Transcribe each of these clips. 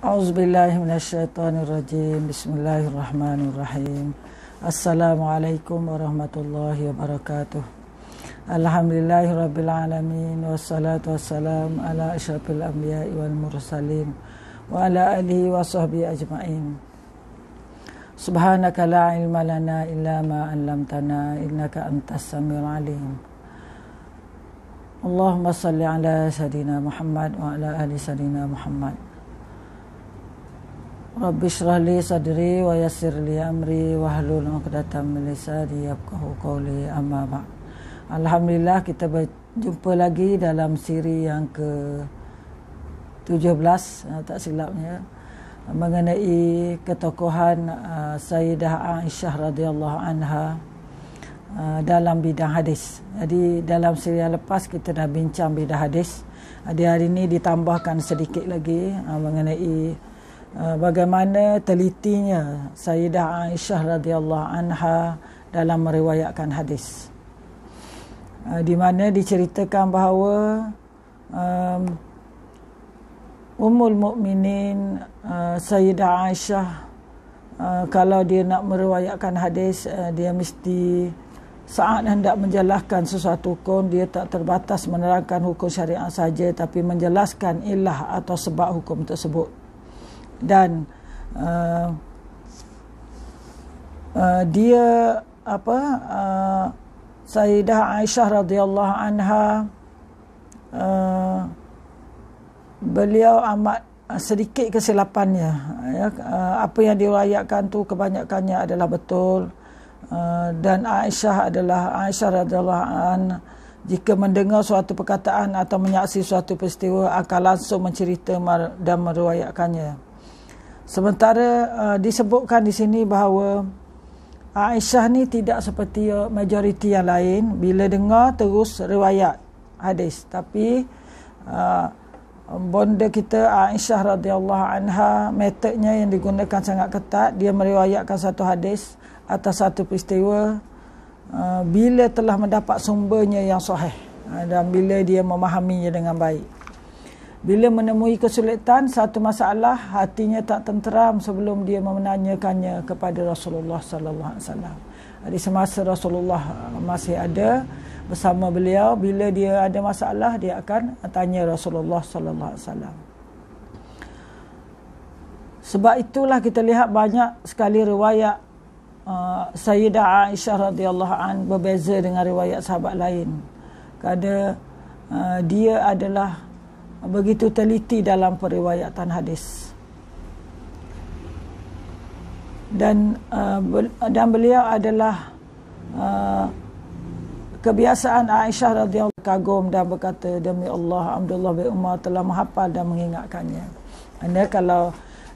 A'udzubillahi minasyaitonirrajim. Bismillahirrahmanirrahim. Assalamualaikum warahmatullahi wabarakatuh. Alhamdulillahirabbil alamin wassalatu wassalamu ala asyrafil anbiya'i wal mursalin wa ala alihi wa sahbihi ajma'in. Subhanaka la ilma lana illa ma 'allamtana innaka antas samiul alim. Allahumma salli ala sayidina Muhammad wa ala ali sayidina Muhammad. Rabbi shrah li sadri wa yassir li amri wahlul 'uqdatam min lisani yafqahu qawli, amma ba'd. Alhamdulillah, kita berjumpa lagi dalam siri yang ke-17 tak silapnya, mengenai ketokohan Sayyidah Aisyah radhiyallahu anha dalam bidang hadis. Jadi dalam siri yang lepas kita dah bincang bidang hadis. Hari ini ditambahkan sedikit lagi mengenai bagaimana telitinya Sayyidah Aisyah radhiyallahu anha dalam meriwayatkan hadis, di mana diceritakan bahawa Ummul Mukminin Sayyidah Aisyah, kalau dia nak meriwayatkan hadis, dia mesti saat hendak menjelaskan sesuatu hukum, dia tak terbatas menerangkan hukum syariat saja, tapi menjelaskan ilah atau sebab hukum tersebut. Dan dia Sayyidah Aisyah radhiyallahu anha, beliau amat sedikit kesilapannya, ya. Apa yang diriwayatkan tu kebanyakannya adalah betul. Dan Aisyah radhiyallahu anha, jika mendengar suatu perkataan atau menyaksi suatu peristiwa, akan langsung mencerita dan meriwayatkannya. Sementara disebutkan di sini bahawa Aisyah ni tidak seperti majoriti yang lain, bila dengar terus riwayat hadis. Tapi bonda kita Aisyah radhiyallahu anha, metodnya yang digunakan sangat ketat. Dia meriwayatkan satu hadis atau satu peristiwa bila telah mendapat sumbernya yang sahih, dan bila dia memahaminya dengan baik. Bila menemui kesulitan satu masalah, hatinya tak tenteram sebelum dia menanyakannya kepada Rasulullah sallallahu alaihi wasallam. Di semasa Rasulullah masih ada bersama beliau, bila dia ada masalah, dia akan tanya Rasulullah sallallahu alaihi wasallam. Sebab itulah kita lihat banyak sekali riwayat Sayyidah Aisyah radhiyallahu an berbeza dengan riwayat sahabat lain. Kerana dia adalah begitu teliti dalam periwayatan hadis. Dan beliau adalah kebiasaan Aisyah radhiyallahu kagum dan berkata, demi Allah, Abdullah bin Umar telah menghafal dan mengingatkannya. Anda kalau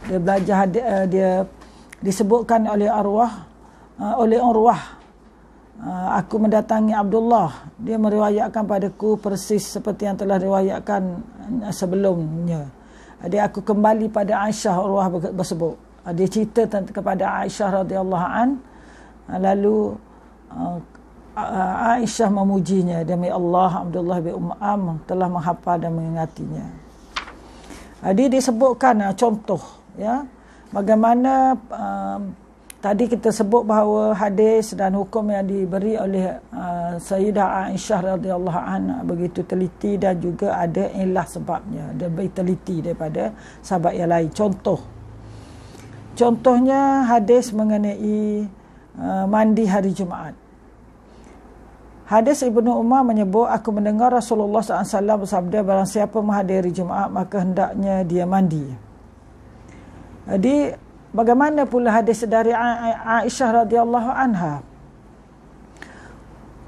dia belajar dia disebutkan oleh Urwah, aku mendatangi Abdullah, dia meriwayatkan padaku persis seperti yang telah riwayatkan sebelumnya. Dia aku kembali pada Aisyah, Urwah bersebut. Dia cerita kepada Aisyah radhiyallahu an, lalu Aisyah memujinya, demi Allah, Abdullah bin Umar telah menghafal dan mengingatinya. Dia disebutkan contoh, ya, bagaimana tadi kita sebut bahawa hadis dan hukum yang diberi oleh Sayyidah Aisyah radhiyallahu anha begitu teliti, dan juga ada ilah sebabnya, dia lebih teliti daripada sahabat yang lain. Contohnya hadis mengenai mandi hari Jumaat. Hadis Ibnu Umar menyebut, aku mendengar Rasulullah SAW bersabda, barang siapa menghadiri Jumaat maka hendaknya dia mandi. Jadi bagaimana pula hadis dari Aisyah radhiyallahu anha?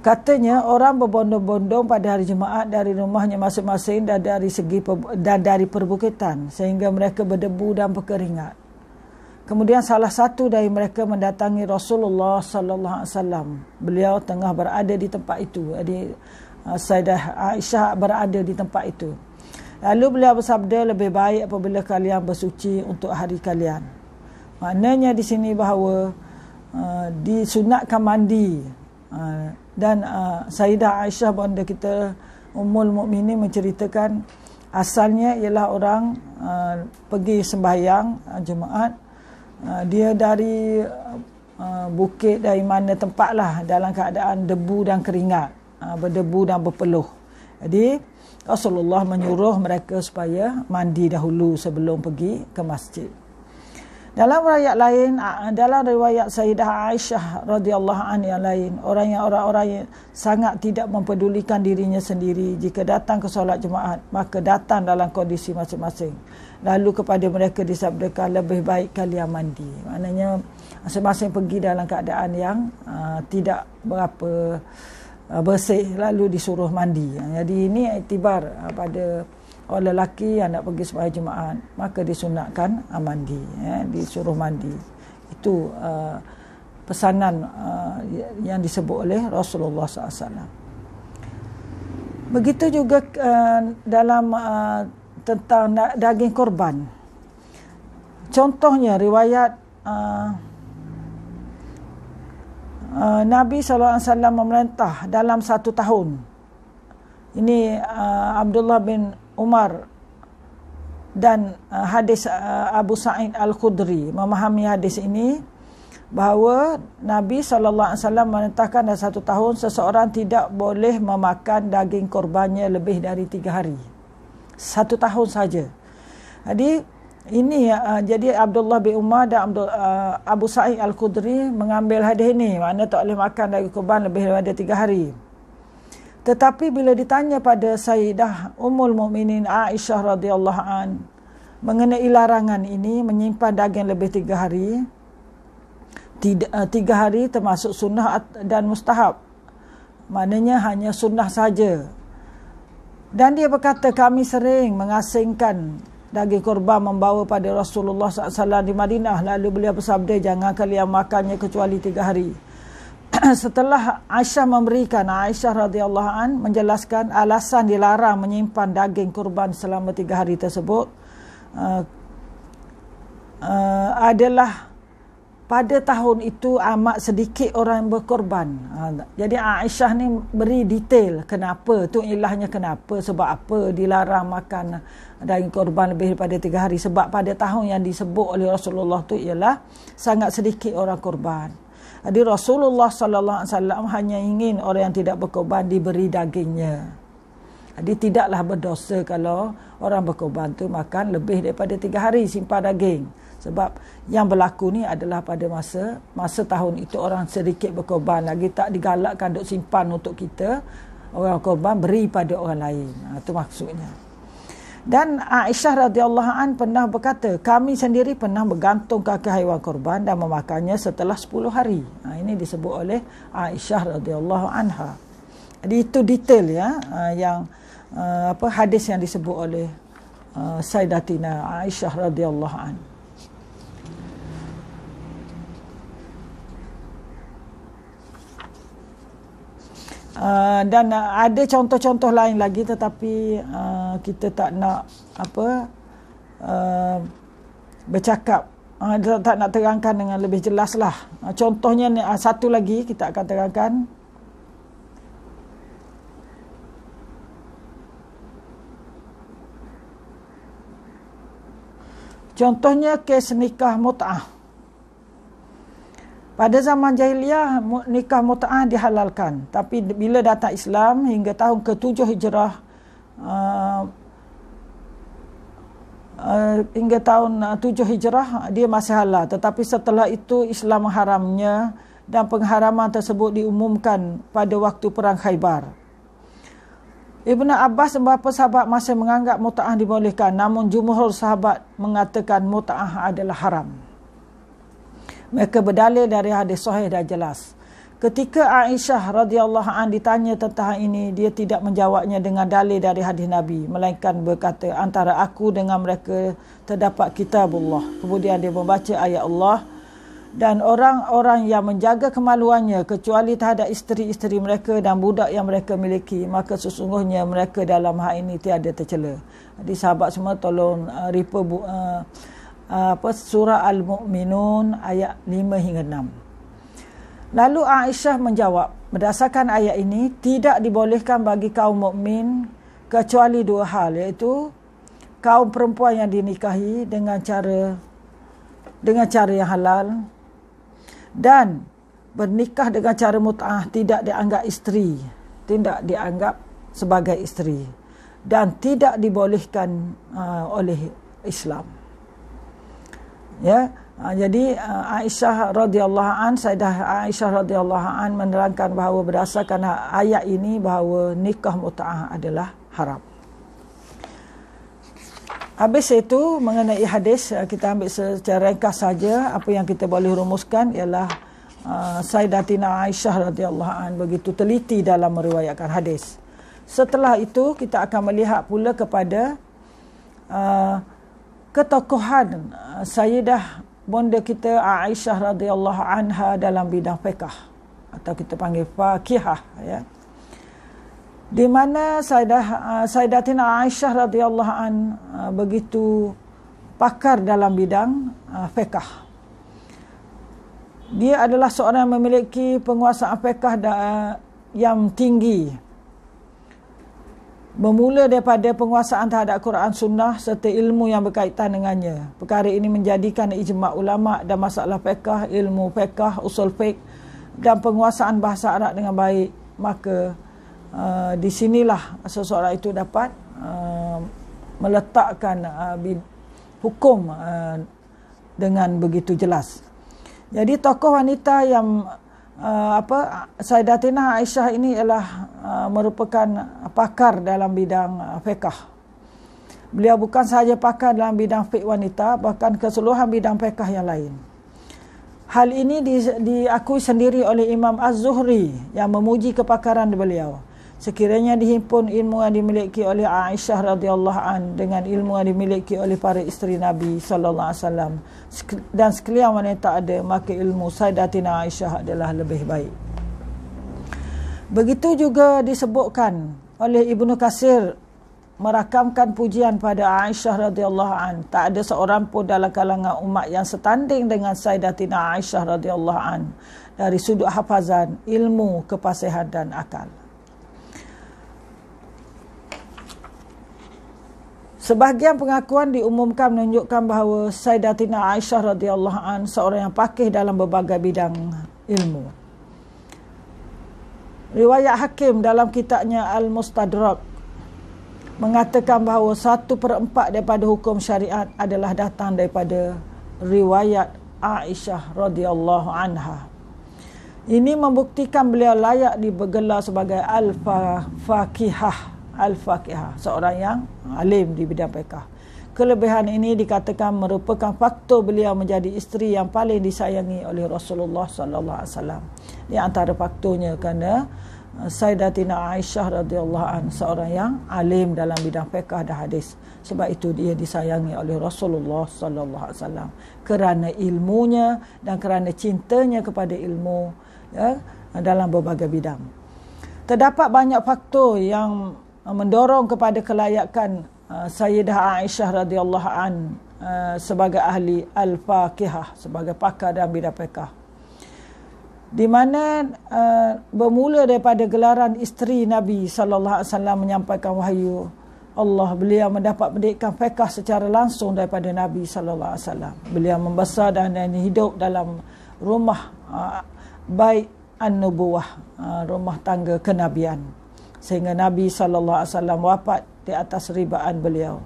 Katanya orang berbondong-bondong pada hari Jumaat dari rumahnya masing-masing dan dari perbukitan, sehingga mereka berdebu dan berkeringat. Kemudian salah satu dari mereka mendatangi Rasulullah sallallahu alaihi wasallam. Beliau tengah berada di tempat itu. Jadi Sayyidah Aisyah berada di tempat itu. Lalu beliau bersabda, lebih baik apabila kalian bersuci untuk hari kalian. Maknanya di sini bahawa disunatkan mandi. Dan Sayyidah Aisyah bonda kita Ummul Mukminin menceritakan Asalnya ialah orang pergi sembahyang Jumaat, dia dari bukit, dari mana tempat lah, dalam keadaan debu dan keringat, berdebu dan berpeluh. Jadi Rasulullah menyuruh mereka supaya mandi dahulu sebelum pergi ke masjid. Dalam riwayat lain, dalam riwayat Sayyidah Aisyah radhiyallahu anha yang lain, orang-orang yang sangat tidak mempedulikan dirinya sendiri, jika datang ke solat Jumaat, maka datang dalam kondisi masing-masing. Lalu kepada mereka disabdakan, lebih baik kalian mandi. Maknanya masing-masing pergi dalam keadaan yang tidak berapa bersih, lalu disuruh mandi. Jadi ini iktibar pada orang lelaki yang nak pergi sembahyang Jumaat, maka disunatkan mandi, disuruh mandi. Itu pesanan yang disebut oleh Rasulullah SAW. Begitu juga dalam tentang daging korban. Contohnya riwayat Nabi SAW memerintah dalam 1 tahun. Ini Abdullah bin Umar dan hadis Abu Sa'id Al-Khudri memahami hadis ini, bahawa Nabi SAW memerintahkan dalam 1 tahun seseorang tidak boleh memakan daging korbannya lebih dari 3 hari. 1 tahun saja. Jadi ini jadi Abdullah bin Umar dan Abu Sa'id Al-Khudri mengambil hadis ini, maknanya tak boleh makan daging korban lebih daripada 3 hari. Tetapi bila ditanya pada Sayyidah Ummul Mukminin Aisyah radhiyallahu an mengenai larangan ini menyimpan daging lebih 3 hari, 3 hari termasuk sunnah dan mustahab, maknanya hanya sunnah saja. Dan dia berkata, kami sering mengasingkan daging korban membawa pada Rasulullah SAW di Madinah, lalu beliau bersabda, jangan kalian makannya kecuali 3 hari. Setelah Aisyah memberikan, Aisyah radhiyallahu an menjelaskan alasan dilarang menyimpan daging kurban selama 3 hari tersebut adalah pada tahun itu amat sedikit orang yang berkorban. Jadi Aisyah ni beri detail kenapa, tu ilahnya kenapa, sebab apa dilarang makan daging korban lebih daripada 3 hari. Sebab pada tahun yang disebut oleh Rasulullah tu ialah sangat sedikit orang korban. Jadi Rasulullah SAW hanya ingin orang yang tidak berkorban diberi dagingnya. Jadi tidaklah berdosa kalau orang berkorban tu makan lebih daripada 3 hari simpan daging. Sebab yang berlaku ni adalah pada masa tahun itu orang sedikit berkorban, lagi tak digalakkan duk simpan untuk kita. Orang korban beri pada orang lain. Itu maksudnya. Dan Aisyah radhiyallahu an pernah berkata, kami sendiri pernah bergantung kaki haiwan korban dan memakannya setelah 10 hari. Ini disebut oleh Aisyah radhiyallahu anha. Jadi itu detail ya, yang hadis yang disebut oleh Sayyidatina Aisyah radhiyallahu anha. Dan ada contoh-contoh lain lagi, tetapi kita tak nak bercakap, tak nak terangkan dengan lebih jelas lah. Contohnya satu lagi kita akan terangkan. Contohnya kes nikah mut'ah. Pada zaman jahiliyah nikah mut'ah dihalalkan, tapi bila datang Islam hingga tahun ke-7 Hijrah, hingga tahun 7 Hijrah dia masih halal, tetapi setelah itu Islam mengharamnya dan pengharaman tersebut diumumkan pada waktu perang Khaybar. Ibnu Abbas dan beberapa sahabat masih menganggap mut'ah dibolehkan, namun jumhur sahabat mengatakan mut'ah adalah haram. Mereka berdalil dari hadis sahih dan jelas. Ketika Aisyah radhiyallahu an ditanya tentang ini, dia tidak menjawabnya dengan dalil dari hadis Nabi, melainkan berkata, antara aku dengan mereka terdapat kitabullah. Kemudian dia membaca ayat Allah, dan orang-orang yang menjaga kemaluannya kecuali terhadap isteri-isteri mereka dan budak yang mereka miliki, maka sesungguhnya mereka dalam hal ini tiada tercela. Jadi sahabat semua tolong surah Al-Mu'minun ayat 5 hingga 6. Lalu Aisyah menjawab, berdasarkan ayat ini tidak dibolehkan bagi kaum mukmin kecuali 2 hal, iaitu kaum perempuan yang dinikahi dengan cara yang halal, dan bernikah dengan cara mut'ah tidak dianggap isteri, tidak dianggap sebagai isteri, dan tidak dibolehkan oleh Islam. Ya, jadi Aisyah radhiyallahu an, Sayyidah Aisyah radhiyallahu an menerangkan bahawa berdasarkan ayat ini bahawa nikah mut'ah adalah haram. Habis itu mengenai hadis, kita ambil secara ringkas saja. Apa yang kita boleh rumuskan ialah Sayyidatina Aisyah radhiyallahu an begitu teliti dalam meriwayatkan hadis. Setelah itu kita akan melihat pula kepada ketokohan Sayyidah bonda kita Aisyah radhiyallahu anha dalam bidang fiqh, atau kita panggil faqihah, ya. Di mana Sayyidatina Aisyah radhiyallahu an begitu pakar dalam bidang fiqh. Dia adalah seorang yang memiliki penguasaan fiqh yang tinggi. Bermula daripada penguasaan terhadap Quran Sunnah serta ilmu yang berkaitan dengannya. Perkara ini menjadikan ijma' ulama' dan masalah fiqh, ilmu fiqh, usul fiqh dan penguasaan bahasa Arab dengan baik. Maka di sinilah seseorang itu dapat meletakkan hukum dengan begitu jelas. Jadi tokoh wanita yang Sayyidatina Aisyah ini ialah merupakan pakar dalam bidang fiqh. Beliau bukan sahaja pakar dalam bidang fiqh wanita, bahkan keseluruhan bidang fiqh yang lain. Hal ini diakui sendiri oleh Imam Az-Zuhri yang memuji kepakaran beliau. Sekiranya dihimpun ilmu yang dimiliki oleh Aisyah radhiyallahu an dengan ilmu yang dimiliki oleh para isteri Nabi sallallahu alaihi wasallam dan sekalian wanita ada, maka ilmu Sayyidatina Aisyah adalah lebih baik. Begitu juga disebutkan oleh Ibnu Katsir merakamkan pujian pada Aisyah radhiyallahu an. Tak ada seorang pun dalam kalangan umat yang setanding dengan Sayyidatina Aisyah radhiyallahu an dari sudut hafazan, ilmu, kepasihan dan akal. Sebahagian pengakuan diumumkan menunjukkan bahawa Sayyidatina Aisyah radhiyallahu an seorang yang faqih dalam berbagai bidang ilmu. Riwayat Hakim dalam kitabnya Al-Mustadrak mengatakan bahawa 1/4 daripada hukum syariat adalah datang daripada riwayat Aisyah radhiyallahu anha. Ini membuktikan beliau layak dibergelar sebagai Al-Faqihah, seorang yang alim di bidang fiqh. Kelebihan ini dikatakan merupakan faktor beliau menjadi isteri yang paling disayangi oleh Rasulullah sallallahu alaihi wasallam. Di antara faktornya kerana Sayyidatina Aisyah radhiyallahu anha seorang yang alim dalam bidang fiqh dan hadis. Sebab itu dia disayangi oleh Rasulullah sallallahu alaihi wasallam kerana ilmunya dan kerana cintanya kepada ilmu, ya, dalam berbagai bidang. Terdapat banyak faktor yang mendorong kepada kelayakan Sayyidah Aisyah radhiyallahu an sebagai ahli al-faqihah, sebagai pakar dalam bidang fiqh. Di mana bermula daripada gelaran isteri Nabi sallallahu alaihi wasallam menyampaikan wahyu Allah, beliau mendapat pendidikan fiqh secara langsung daripada Nabi sallallahu alaihi wasallam. Beliau membesar dan hidup dalam rumah bait an-nubuwah, rumah tangga kenabian, sehingga Nabi sallallahu alaihi wasallam wafat di atas ribaan beliau.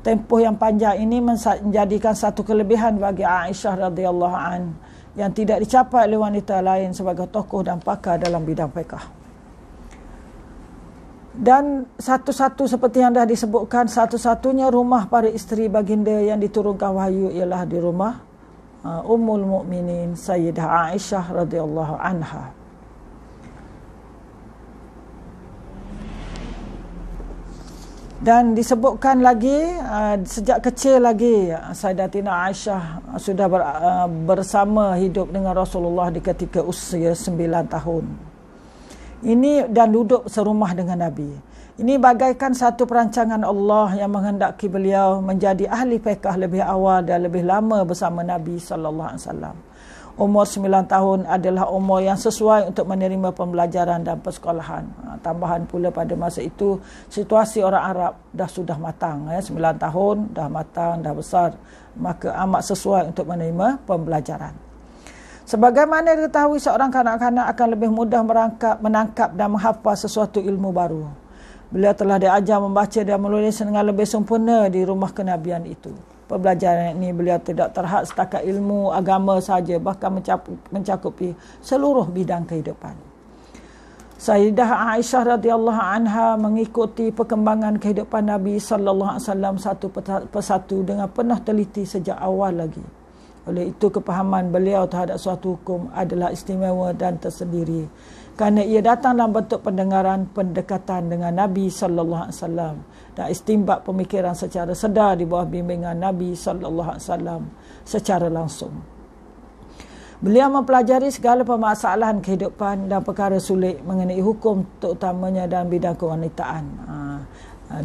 Tempoh yang panjang ini menjadikan satu kelebihan bagi Aisyah radhiyallahu an yang tidak dicapai oleh wanita lain sebagai tokoh dan pakar dalam bidang fiqh. Dan satu-satu seperti yang dah disebutkan, satu-satunya rumah para isteri baginda yang diturunkan wahyu ialah di rumah Ummul Mukminin Sayyidah Aisyah radhiyallahu anha. Dan disebutkan lagi sejak kecil lagi Sayyidatina Aisyah sudah bersama hidup dengan Rasulullah di ketika usia 9 tahun. Ini dan duduk serumah dengan Nabi. Ini bagaikan satu perancangan Allah yang menghendaki beliau menjadi ahli fiqh lebih awal dan lebih lama bersama Nabi sallallahu alaihi wasallam. Umur 9 tahun adalah umur yang sesuai untuk menerima pembelajaran dan persekolahan. Tambahan pula pada masa itu, situasi orang Arab sudah matang. 9 tahun, dah matang, dah besar. Maka amat sesuai untuk menerima pembelajaran. Sebagaimana diketahui, seorang kanak-kanak akan lebih mudah menangkap dan menghafal sesuatu ilmu baru. Beliau telah diajar membaca dan menulis dengan lebih sempurna di rumah kenabian itu. Pembelajaran ini beliau tidak terhad setakat ilmu agama saja, bahkan mencakupi seluruh bidang kehidupan. Sayyidah Aisyah radhiyallahu anha mengikuti perkembangan kehidupan Nabi sallallahu alaihi wasallam satu persatu dengan penuh teliti sejak awal lagi. Oleh itu, kepahaman beliau terhadap suatu hukum adalah istimewa dan tersendiri, kerana ia datang dalam bentuk pendengaran pendekatan dengan Nabi sallallahu alaihi wasallam dan istinbat pemikiran secara sedar di bawah bimbingan Nabi sallallahu alaihi wasallam secara langsung. Beliau mempelajari segala permasalahan kehidupan dan perkara sulit mengenai hukum, terutamanya dalam bidang kewanitaan.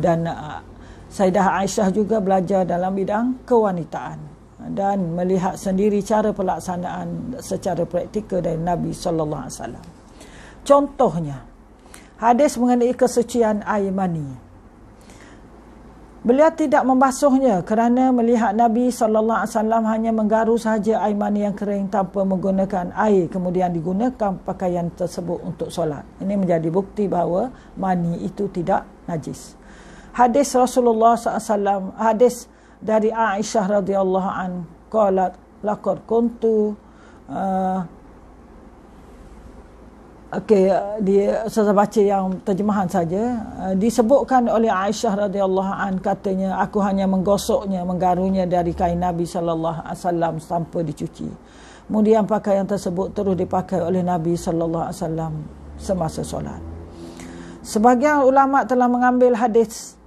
Dan Sayyidah Aisyah juga belajar dalam bidang kewanitaan dan melihat sendiri cara pelaksanaan secara praktikal dari Nabi sallallahu alaihi wasallam. Contohnya, hadis mengenai kesucian air mani. Beliau tidak membasuhnya kerana melihat Nabi sallallahu alaihi wasallam hanya menggaru sahaja air mani yang kering tanpa menggunakan air, kemudian digunakan pakaian tersebut untuk solat. Ini menjadi bukti bahawa mani itu tidak najis. Hadis Rasulullah SAW, hadis dari Aisyah radhiyallahu an, qalat laqad kuntu saya baca yang terjemahan saja. Disebutkan oleh Aisyah radhiyallahu an, katanya, aku hanya menggosoknya, menggarunya dari kain Nabi sallallahu alaihi wasallam tanpa dicuci. Kemudian pakaian tersebut terus dipakai oleh Nabi sallallahu alaihi wasallam semasa solat. Sebagian ulama telah mengambil hadis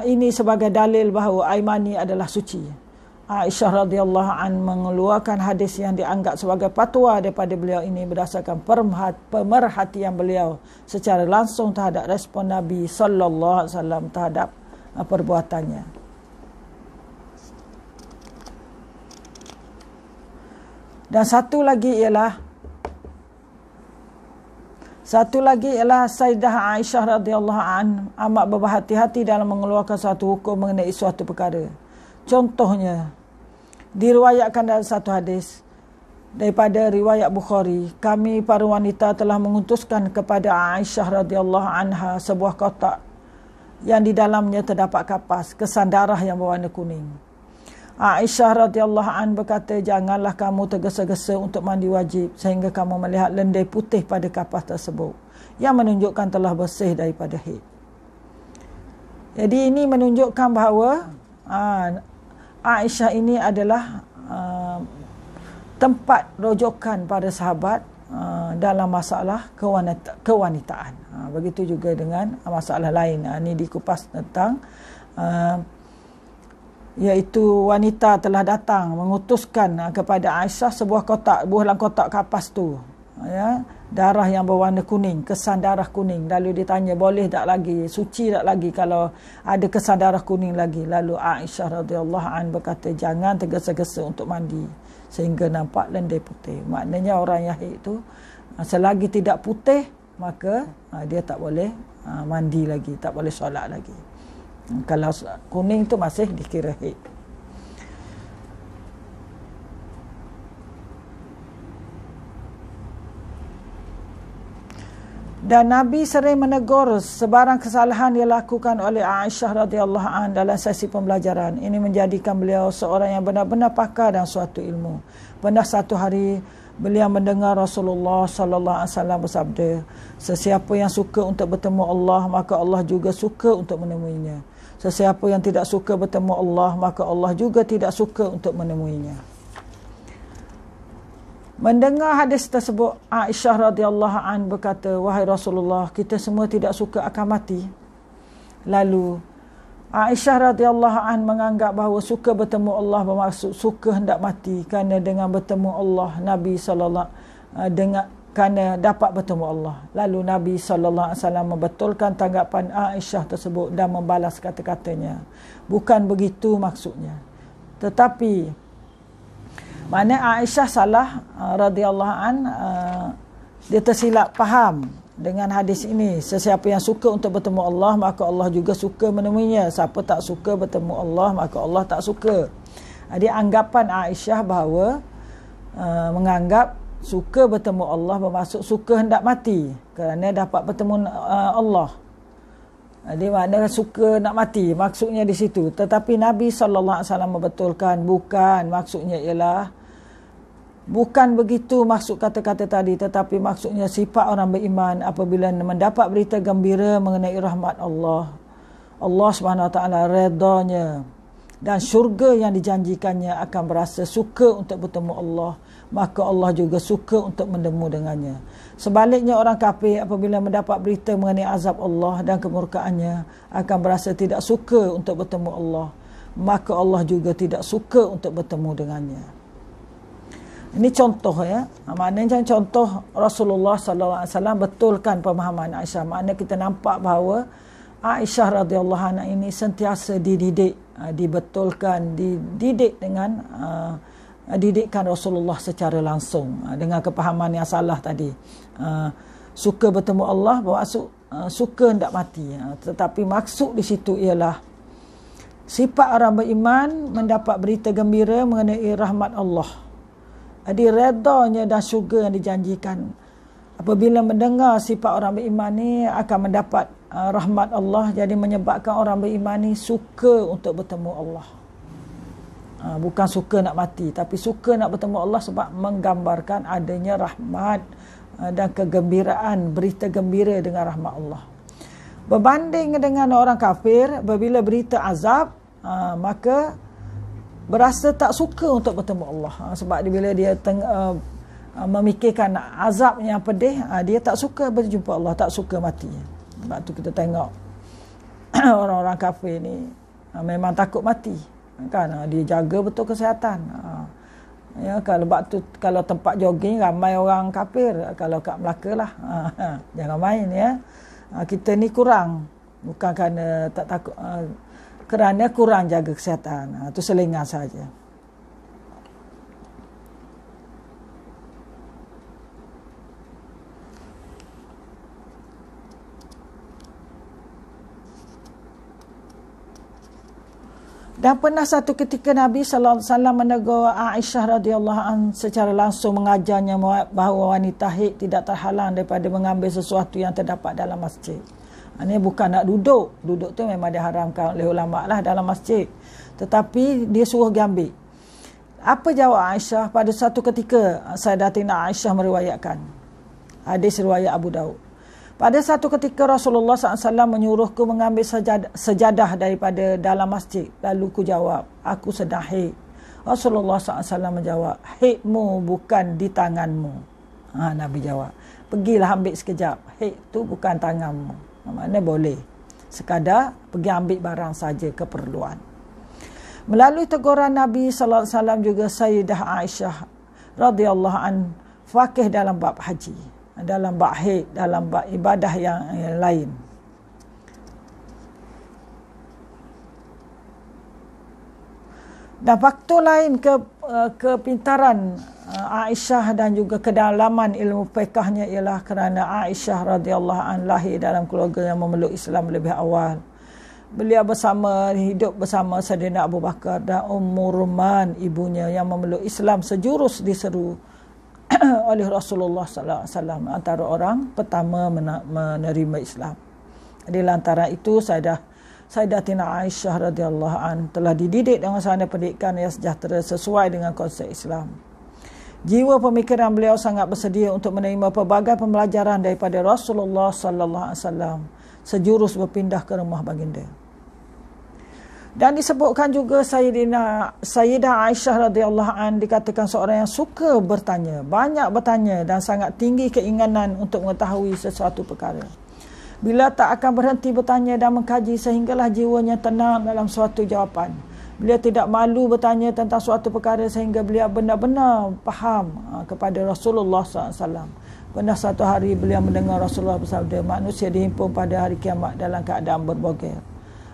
ini sebagai dalil bahawa air mani adalah suci. Aisyah radhiyallahu an mengeluarkan hadis yang dianggap sebagai fatwa daripada beliau ini berdasarkan pemerhatian beliau secara langsung terhadap respon Nabi sallallahu alaihi wasallam terhadap perbuatannya. Dan satu lagi ialah Sayyidah Aisyah radhiyallahu an amat berhati-hati dalam mengeluarkan suatu hukum mengenai suatu perkara. Contohnya, diriwayatkan dalam satu hadis daripada riwayat Bukhari, kami para wanita telah mengutuskan kepada Aisyah radhiyallahu anha sebuah kotak yang di dalamnya terdapat kapas kesan darah yang berwarna kuning. Aisyah radhiyallahu an berkata, janganlah kamu tergesa-gesa untuk mandi wajib sehingga kamu melihat lendai putih pada kapas tersebut yang menunjukkan telah bersih daripada haid. Jadi ini menunjukkan bahawa Aisyah ini adalah tempat rujukan pada sahabat dalam masalah kewanitaan. Begitu juga dengan masalah lain. Ini dikupas tentang iaitu wanita telah datang mengutuskan kepada Aisyah sebuah kotak, dalam kotak kapas tu, ya, darah yang berwarna kuning, kesan darah kuning. Lalu ditanya, boleh tak lagi, suci tak lagi kalau ada kesan darah kuning lagi? Lalu Aisyah radhiyallahu an berkata, jangan tergesa-gesa untuk mandi sehingga nampak lendai putih. Maknanya orang yang haid itu selagi tidak putih, maka dia tak boleh mandi lagi, tak boleh solat lagi. Kalau kuning tu masih dikira haid. Dan Nabi sering menegur sebarang kesalahan yang dilakukan oleh Aisyah radhiyallahu an dalam sesi pembelajaran. Ini menjadikan beliau seorang yang benar-benar pakar dalam suatu ilmu. Pernah satu hari beliau mendengar Rasulullah sallallahu alaihi wasallam bersabda, sesiapa yang suka untuk bertemu Allah, maka Allah juga suka untuk menemuinya. Sesiapa yang tidak suka bertemu Allah, maka Allah juga tidak suka untuk menemuinya. Mendengar hadis tersebut, Aisyah radhiyallahu an berkata, wahai Rasulullah, kita semua tidak suka akan mati. Lalu Aisyah radhiyallahu an menganggap bahawa suka bertemu Allah bermaksud suka hendak mati, kerana dengan bertemu Allah Nabi kerana dapat bertemu Allah. Lalu Nabi SAW membetulkan tanggapan Aisyah tersebut dan membalas kata-katanya, bukan begitu maksudnya, tetapi Mana Aisyah salah radhiyallahu an, dia tersilap faham dengan hadis ini. Sesiapa yang suka untuk bertemu Allah, maka Allah juga suka menemuinya. Siapa tak suka bertemu Allah, maka Allah tak suka. Jadi anggapan Aisyah bahawa menganggap suka bertemu Allah bermaksud suka hendak mati kerana dapat bertemu Allah. Jadi makna suka nak mati maksudnya di situ. Tetapi Nabi SAW membetulkan, bukan maksudnya ialah, bukan begitu maksud kata-kata tadi, tetapi maksudnya sifat orang beriman apabila mendapat berita gembira mengenai rahmat Allah, Allah SWT redanya dan syurga yang dijanjikannya, akan berasa suka untuk bertemu Allah, maka Allah juga suka untuk menemu dengannya. Sebaliknya orang kafir apabila mendapat berita mengenai azab Allah dan kemurkaannya, akan berasa tidak suka untuk bertemu Allah, maka Allah juga tidak suka untuk bertemu dengannya. Ini contoh ya. Maknanya contoh Rasulullah SAW betulkan pemahaman Aisyah. Maknanya kita nampak bahawa Aisyah radhiyallahu anha ini sentiasa dididik, dibetulkan, dididik dengan didikkan Rasulullah secara langsung dengan kepahaman yang salah tadi. Suka bertemu Allah bermaksud suka hendak mati. Tetapi maksud di situ ialah sifat orang beriman mendapat berita gembira mengenai rahmat Allah. Jadi redanya dan syurga yang dijanjikan. Apabila mendengar sifat orang beriman ni akan mendapat rahmat Allah, jadi menyebabkan orang beriman ni suka untuk bertemu Allah. Bukan suka nak mati, tapi suka nak bertemu Allah sebab menggambarkan adanya rahmat dan kegembiraan, berita gembira dengan rahmat Allah. Berbanding dengan orang kafir, apabila berita azab, maka berasa tak suka untuk bertemu Allah. Sebab bila dia memikirkan azab yang pedih, dia tak suka berjumpa Allah, tak suka mati. Sebab tu kita tengok orang-orang kafir ni memang takut mati. Kan dia jaga betul kesihatan. Ya, kalau tempat jogging ramai orang kafir, kalau kat Melaka lah. Jangan main ya. Kita ni kurang, bukan kerana tak takut, kerana kurang jaga kesihatan. Itu selingan saja. Dan pernah satu ketika Nabi sallallahu alaihi wasallam menegur Aisyah radhiyallahu an secara langsung, mengajarnya bahawa wanita haid tidak terhalang daripada mengambil sesuatu yang terdapat dalam masjid. Ini bukan nak duduk. Duduk tu memang diharamkan oleh ulama lah dalam masjid. Tetapi dia suruh ambil. Apa jawab Aisyah? Pada satu ketika Sayyidatina Aisyah meriwayatkan, hadis riwayat Abu Daud. Pada satu ketika Rasulullah SAW menyuruhku mengambil sejadah daripada dalam masjid. Lalu ku jawab, aku sedang haid. Rasulullah SAW menjawab, haidmu bukan di tanganmu. Nabi jawab, pergilah ambil sekejap. Haid tu bukan tanganmu. Maknanya boleh. Sekadar pergi ambil barang saja keperluan. Melalui teguran Nabi SAW juga Sayyidah Aisyah radhiyallahu an faqih dalam bab haji, dalam bab haid, dalam bab ibadah yang lain. Dan faktor lain kepintaran Aisyah dan juga kedalaman ilmu fiqahnya ialah kerana Aisyah radhiyallahu an lahir dalam keluarga yang memeluk Islam lebih awal. Beliau hidup bersama Sayyidina Abu Bakar dan Ummu Ruman, ibunya, yang memeluk Islam sejurus diseru oleh Rasulullah sallallahu alaihi wasallam, antara orang pertama menerima Islam. Di antara itu Sayyidatina Aisyah radhiyallahu an telah dididik dengan sarana pendidikan yang sejahtera sesuai dengan konsep Islam. Jiwa pemikiran beliau sangat bersedia untuk menerima pelbagai pembelajaran daripada Rasulullah sallallahu alaihi wasallam sejurus berpindah ke rumah baginda. Dan disebutkan juga Sayyidah Aisyah radhiyallahu an dikatakan seorang yang suka bertanya, banyak bertanya dan sangat tinggi keinginan untuk mengetahui sesuatu perkara. Bila tak akan berhenti bertanya dan mengkaji sehinggalah jiwanya tenang dalam suatu jawapan. Beliau tidak malu bertanya tentang suatu perkara sehingga beliau benar-benar faham kepada Rasulullah SAW. Pernah satu hari beliau mendengar Rasulullah bersabda, manusia dihimpun pada hari kiamat dalam keadaan berboger.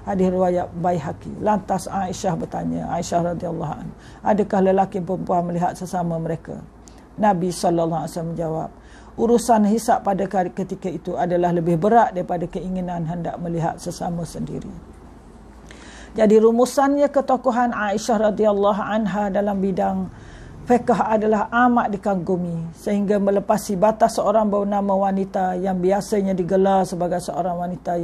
Hadis riwayat Baihaqi. Lantas Aisyah bertanya, Aisyah radhiyallahu anha, adakah lelaki dan perempuan melihat sesama mereka? Nabi sallallahu alaihi wasallam menjawab, urusan hisab pada ketika itu adalah lebih berat daripada keinginan hendak melihat sesama sendiri. Jadi rumusannya ketokohan Aisyah radhiyallahu anha dalam bidang fiqh adalah amat dikagumi sehingga melepasi batas seorang bernama wanita yang biasanya digelar sebagai seorang wanita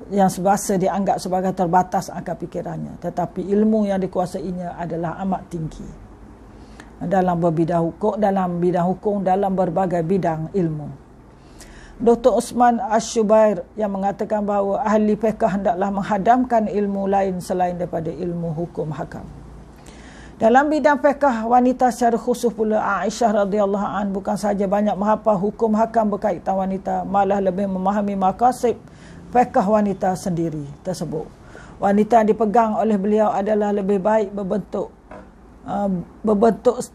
yang sebasa dianggap sebagai terbatas akal fikirannya, tetapi ilmu yang dikuasainya adalah amat tinggi dalam bidang hukum dalam berbagai bidang ilmu. Dr. Usman Ash-Shubair yang mengatakan bahawa ahli fiqh hendaklah menghadamkan ilmu lain selain daripada ilmu hukum hakam. Dalam bidang fiqh wanita secara khusus pula, Aisyah radhiyallahu anha bukan sahaja banyak menghafal hukum hakam berkaitan wanita, malah lebih memahami maqasid fiqh wanita sendiri tersebut. Wanita yang dipegang oleh beliau adalah lebih baik berbentuk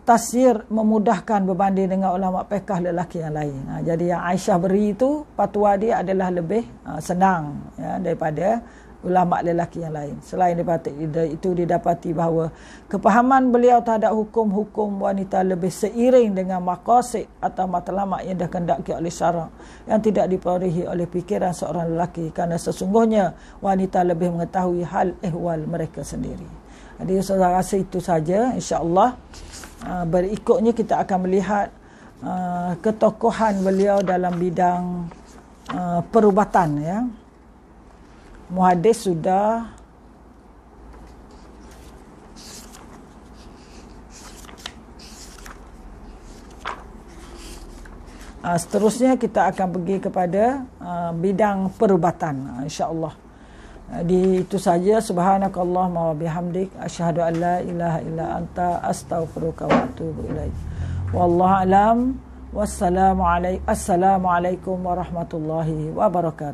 tasyir, memudahkan berbanding dengan ulama fiqh lelaki yang lain. Jadi yang Aisyah beri itu fatwa dia adalah lebih senang daripada ulama lelaki yang lain. Selain daripada itu didapati bahawa kepahaman beliau terhadap hukum-hukum wanita lebih seiring dengan maqasid atau matlamat yang dikehendaki oleh syarak yang tidak diperolehi oleh fikiran seorang lelaki, kerana sesungguhnya wanita lebih mengetahui hal ehwal mereka sendiri. Jadi saya rasa itu saja, insya-Allah. Berikutnya kita akan melihat ketokohan beliau dalam bidang perubatan, ya. Muhaddis sudah, seterusnya kita akan pergi kepada bidang perubatan, insya-Allah. Jadi itu saja. Subhanakallahumma wa bihamdik, asyhadu an la ilaha illa anta, astaghfiruka wa atubu ilaik. Wallahu alam. Wassalamu alaikum warahmatullahi wabarakatuh.